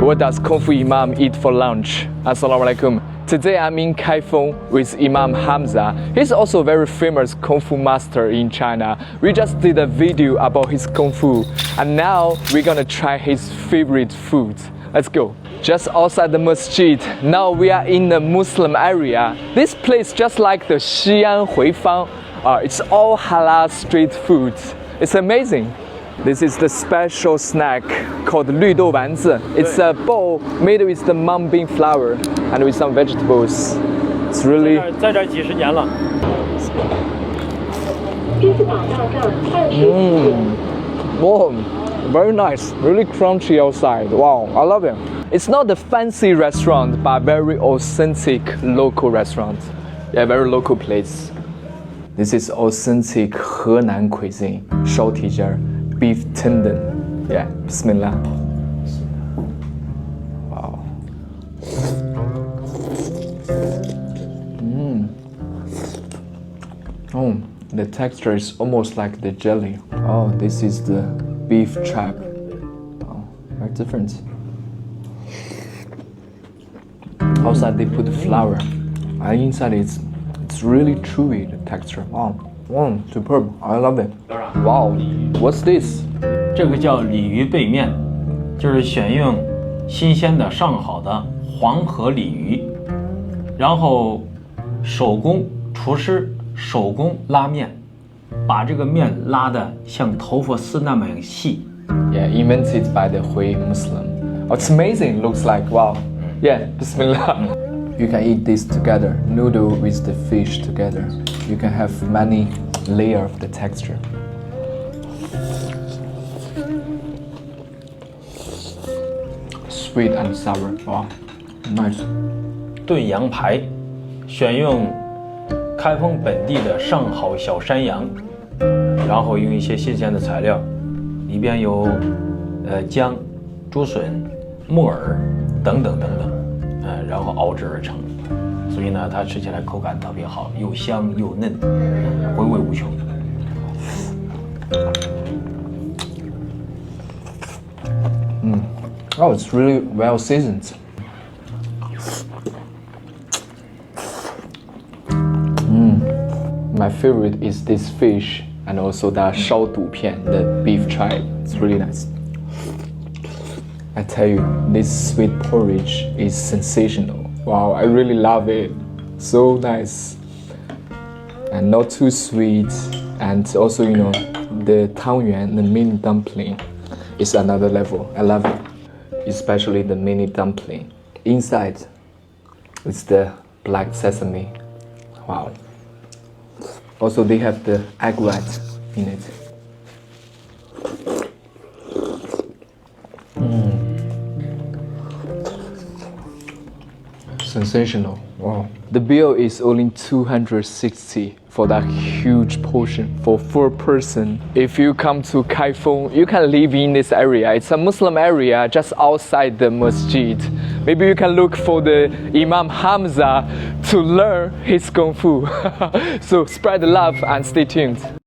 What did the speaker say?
What does Kungfu Imam eat for lunch? Assalamu alaikum. Today I'm in Kaifeng with Imam Hamza. He's also a very famous Kung Fu master in China. We just did a video about his Kung Fu and now we're gonna try his favorite food. Let's go. Just outside the masjid. Now we are in the Muslim area. This place just like the Xi'an Huifang. It's all halal street food. It's amazing. This is the special snack called 绿豆丸子. It's a bowl made with the mung bean flour and with some vegetables. It's really. 在这几十年了。Wow, very nice. Really crunchy outside. Wow, I love it. It's not a fancy restaurant, but very authentic local restaurant. Yeah, very local place. This is authentic Henan cuisine. 烧蹄筋儿 beef tendon. Yeah, bismillah. Wow. Oh, the texture is almost like the jelly. Oh, this is the beef chop. Oh, very different. Outside they put the flour, and inside it's really chewy, the texture. Wow, superb. I love it. Wow, what's this? 这个叫鲤鱼背面，就是选用新鲜的上好的黄河鲤鱼，然后手工厨师手工拉面，把这个面拉得像头发丝那么细。Yeah, invented by the Hui Muslim. Oh, it's amazing. Looks like wow. Yeah, bismillah. You can eat this together, noodle with the fish together. You can have many layers of the texture. Sweet and sour. Wow, nice. 炖羊排，选用开封本地的上好小山羊，然后用一些新鲜的材料，里边有姜、竹笋、木耳等等，然后熬制而成，所以呢，它吃起来口感特别好，又香又嫩，回味无穷。Oh, it's really well seasoned. My favorite is this fish and also the 烧肚片, the beef tripe. It's really nice. I tell you, this sweet porridge is sensational. Wow, I really love it. So nice. And not too sweet. And also, you know, the tangyuan, the mini dumpling, is another level. I love it. Especially the mini dumpling. Inside, it's the black sesame. Wow. Also, they have the egg white in it. Sensational. Wow. The bill is only 260 for that huge portion for 4 person. If you come to Kaifeng, you can live in this area. It's a Muslim area just outside the masjid. Maybe you can look for the Imam Hamza to learn his Kung Fu. So spread the love and stay tuned.